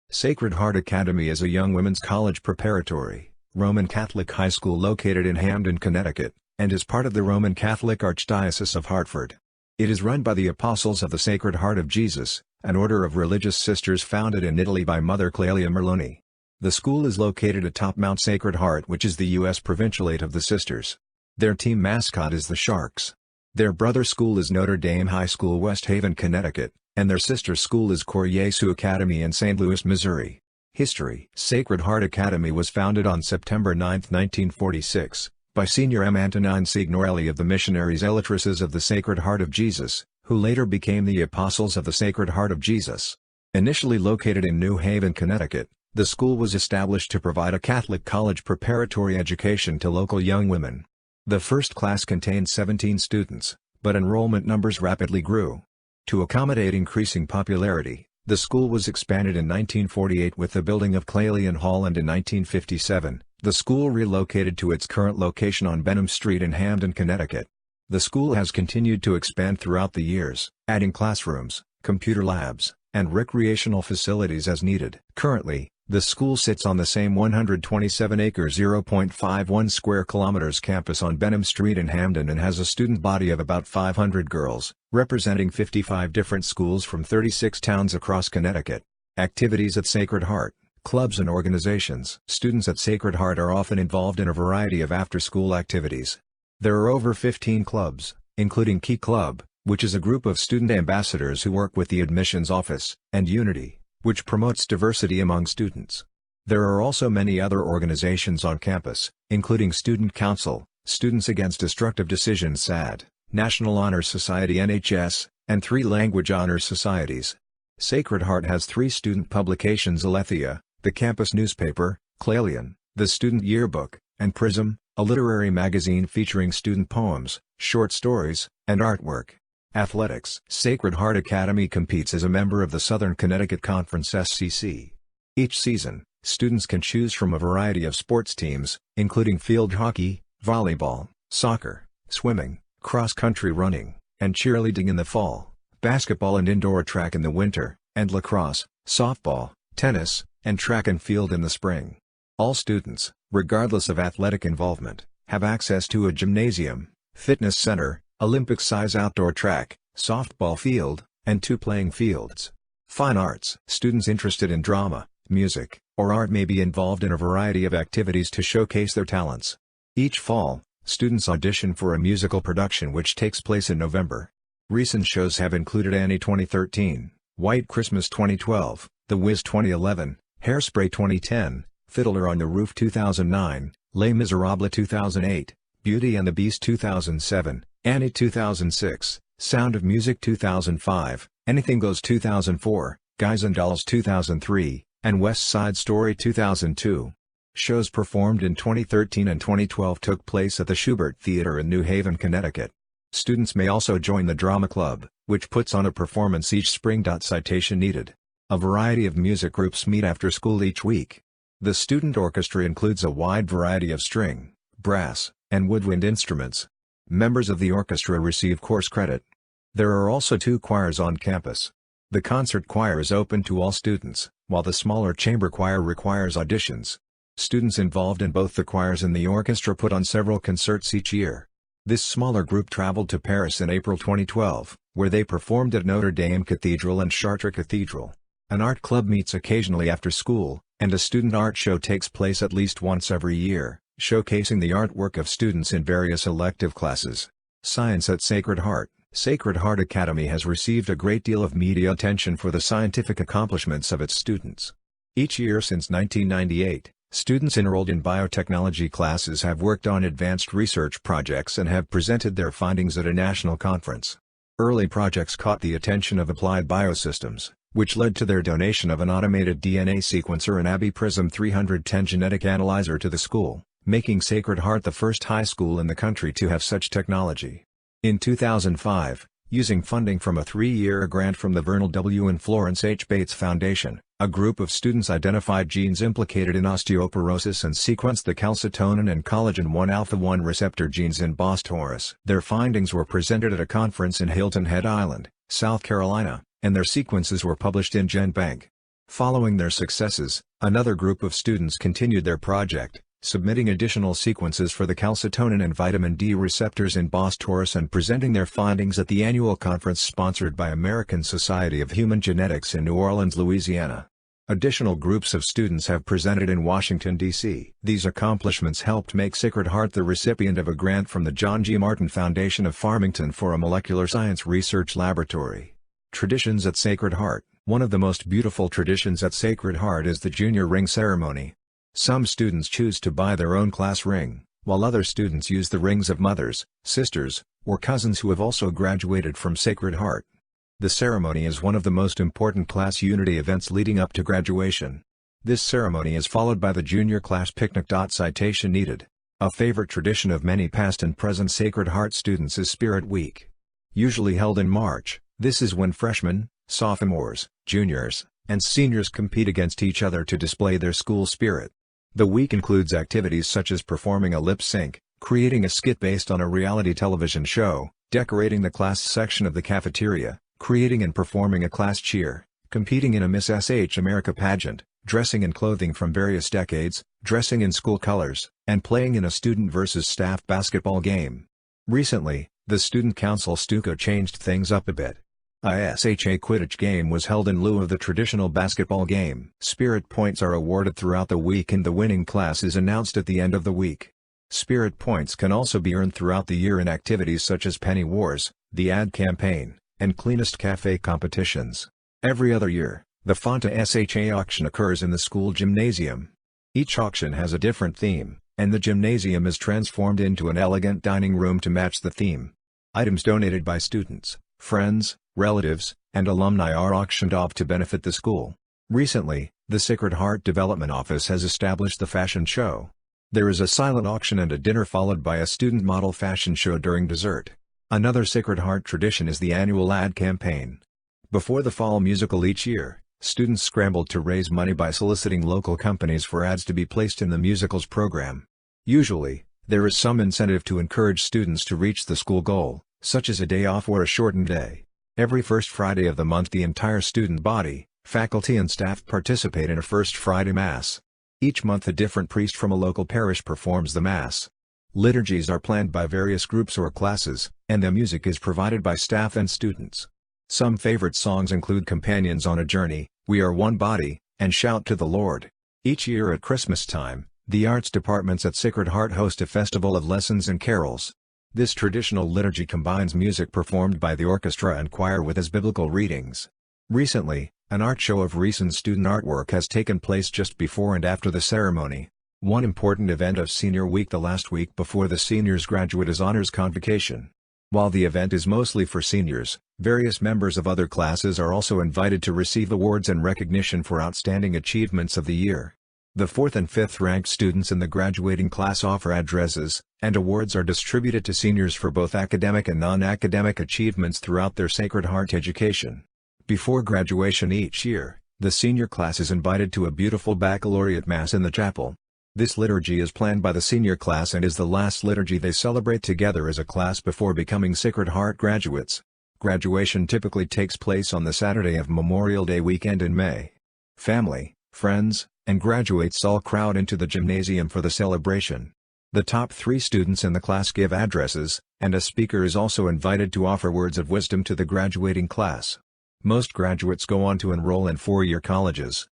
Sacred Heart Academy is a young women's college preparatory, Roman Catholic high school located in Hamden, Connecticut, and is part of the Roman Catholic Archdiocese of Hartford. It is run by the Apostles of the Sacred Heart of Jesus, an order of religious sisters founded in Italy by Mother Clelia Merloni. The school is located atop Mount Sacred Heart, which is the U.S. provincialate of the sisters. Their team mascot is the Sharks. Their brother school is Notre Dame High School, West Haven, Connecticut, and their sister school is Cor Jesu Academy in St. Louis, Missouri. History: Sacred Heart Academy was founded on September 9, 1946, by Senior M. Antonine Signorelli of the Missionaries Illiterates of the Sacred Heart of Jesus, who later became the Apostles of the Sacred Heart of Jesus. Initially located in New Haven, Connecticut, the school was established to provide a Catholic college preparatory education to local young women. The first class contained 17 students, but enrollment numbers rapidly grew. To accommodate increasing popularity, the school was expanded in 1948 with the building of Clalion Hall, and in 1957, the school relocated to its current location on Benham Street in Hamden, Connecticut. The school has continued to expand throughout the years, adding classrooms, computer labs, and recreational facilities as needed. Currently, the school sits on the same 127-acre (0.51 square kilometers) campus on Benham Street in Hamden and has a student body of about 500 girls, representing 55 different schools from 36 towns across Connecticut. Activities at Sacred Heart: clubs and organizations. Students at Sacred Heart are often involved in a variety of after-school activities. There are over 15 clubs, including Key Club, which is a group of student ambassadors who work with the admissions office, and Unity, which promotes diversity among students. There are also many other organizations on campus, including Student Council, Students Against Destructive Decisions (SAD), National Honor Society (NHS), and 3 language honors societies. Sacred Heart has 3 student publications: Aletheia, the campus newspaper; Clalion, the student yearbook; and Prism, a literary magazine featuring student poems, short stories, and artwork. Athletics: Sacred Heart Academy competes as a member of the Southern Connecticut Conference (SCC). Each season, students can choose from a variety of sports teams, including field hockey, volleyball, soccer, swimming, cross-country running, and cheerleading in the fall, basketball and indoor track in the winter, and lacrosse, softball, tennis, and track and field in the spring. All students, regardless of athletic involvement, have access to a gymnasium, fitness center, Olympic-size outdoor track, softball field, and 2 playing fields. Fine arts: students interested in drama, music, or art may be involved in a variety of activities to showcase their talents. Each fall, students audition for a musical production which takes place in November. Recent shows have included Annie 2013, White Christmas 2012, The Wiz 2011, Hairspray 2010, Fiddler on the Roof 2009, Les Miserables 2008, Beauty and the Beast 2007, Annie 2006, Sound of Music 2005, Anything Goes 2004, Guys and Dolls 2003, and West Side Story 2002. Shows performed in 2013 and 2012 took place at the Schubert Theater in New Haven, Connecticut. Students may also join the Drama Club, which puts on a performance each spring. Citation needed. A variety of music groups meet after school each week. The student orchestra includes a wide variety of string, brass, and woodwind instruments. Members of the orchestra receive course credit. There are also 2 choirs on campus. The concert choir is open to all students, while the smaller chamber choir requires auditions. Students involved in both the choirs and the orchestra put on several concerts each year. This smaller group traveled to Paris in April 2012, where they performed at Notre Dame Cathedral and Chartres Cathedral. An art club meets occasionally after school, and a student art show takes place at least once every year, showcasing the artwork of students in various elective classes. Science at Sacred Heart. Sacred Heart Academy has received a great deal of media attention for the scientific accomplishments of its students. Each year since 1998, students enrolled in biotechnology classes have worked on advanced research projects and have presented their findings at a national conference. Early projects caught the attention of Applied Biosystems, which led to their donation of an automated DNA sequencer and Abby Prism 310 genetic analyzer to the school, making Sacred Heart the first high school in the country to have such technology. In 2005, using funding from a 3-year grant from the Vernal W. and Florence H. Bates Foundation, a group of students identified genes implicated in osteoporosis and sequenced the calcitonin and collagen-1 alpha-1 receptor genes in Bos taurus. Their findings were presented at a conference in Hilton Head Island, South Carolina, and their sequences were published in GenBank. Following their successes, another group of students continued their project, submitting additional sequences for the calcitonin and vitamin D receptors in Bos Taurus and presenting their findings at the annual conference sponsored by American Society of Human Genetics in New Orleans, Louisiana. Additional groups of students have presented in Washington, D.C. These accomplishments helped make Sacred Heart the recipient of a grant from the John G. Martin Foundation of Farmington for a molecular science research laboratory. Traditions at Sacred Heart. One of the most beautiful traditions at Sacred Heart is the junior ring ceremony. Some students choose to buy their own class ring, while other students use the rings of mothers, sisters, or cousins who have also graduated from Sacred Heart. The ceremony is one of the most important class unity events leading up to graduation. This ceremony is followed by the junior class picnic. Citation needed. A favorite tradition of many past and present Sacred Heart students is Spirit Week. Usually held in March, this is when freshmen, sophomores, juniors, and seniors compete against each other to display their school spirit. The week includes activities such as performing a lip sync, creating a skit based on a reality television show, decorating the class section of the cafeteria, creating and performing a class cheer, competing in a Miss SH America pageant, dressing in clothing from various decades, dressing in school colors, and playing in a student versus staff basketball game. Recently, the Student Council Stuco changed things up a bit. A SHA Quidditch game was held in lieu of the traditional basketball game. Spirit points are awarded throughout the week and the winning class is announced at the end of the week. Spirit points can also be earned throughout the year in activities such as Penny Wars, the ad campaign, and Cleanest Cafe competitions. Every other year, the Fanta SHA auction occurs in the school gymnasium. Each auction has a different theme, and the gymnasium is transformed into an elegant dining room to match the theme. Items donated by students, friends, relatives, and alumni are auctioned off to benefit the school. Recently, the Sacred Heart Development Office has established the fashion show. There is a silent auction and a dinner followed by a student model fashion show during dessert. Another Sacred Heart tradition is the annual ad campaign. Before the fall musical each year, students scrambled to raise money by soliciting local companies for ads to be placed in the musical's program. Usually, there is some incentive to encourage students to reach the school goal, such as a day off or a shortened day. Every first Friday of the month the entire student body, faculty and staff participate in a First Friday Mass. Each month a different priest from a local parish performs the Mass. Liturgies are planned by various groups or classes, and the music is provided by staff and students. Some favorite songs include Companions on a Journey, We Are One Body, and Shout to the Lord. Each year at Christmas time, the arts departments at Sacred Heart host a festival of lessons and carols. This traditional liturgy combines music performed by the orchestra and choir with as biblical readings. Recently, an art show of recent student artwork has taken place just before and after the ceremony. One important event of Senior Week the last week before the seniors graduate is Honors Convocation. While the event is mostly for seniors, various members of other classes are also invited to receive awards and recognition for outstanding achievements of the year. The 4th and 5th ranked students in the graduating class offer addresses, and awards are distributed to seniors for both academic and non-academic achievements throughout their Sacred Heart education. Before graduation each year, the senior class is invited to a beautiful baccalaureate mass in the chapel. This liturgy is planned by the senior class and is the last liturgy they celebrate together as a class before becoming Sacred Heart graduates. Graduation typically takes place on the Saturday of Memorial Day weekend in May. Family, friends, and graduates all crowd into the gymnasium for the celebration. The top 3 students in the class give addresses, and a speaker is also invited to offer words of wisdom to the graduating class. Most graduates go on to enroll in 4-year colleges.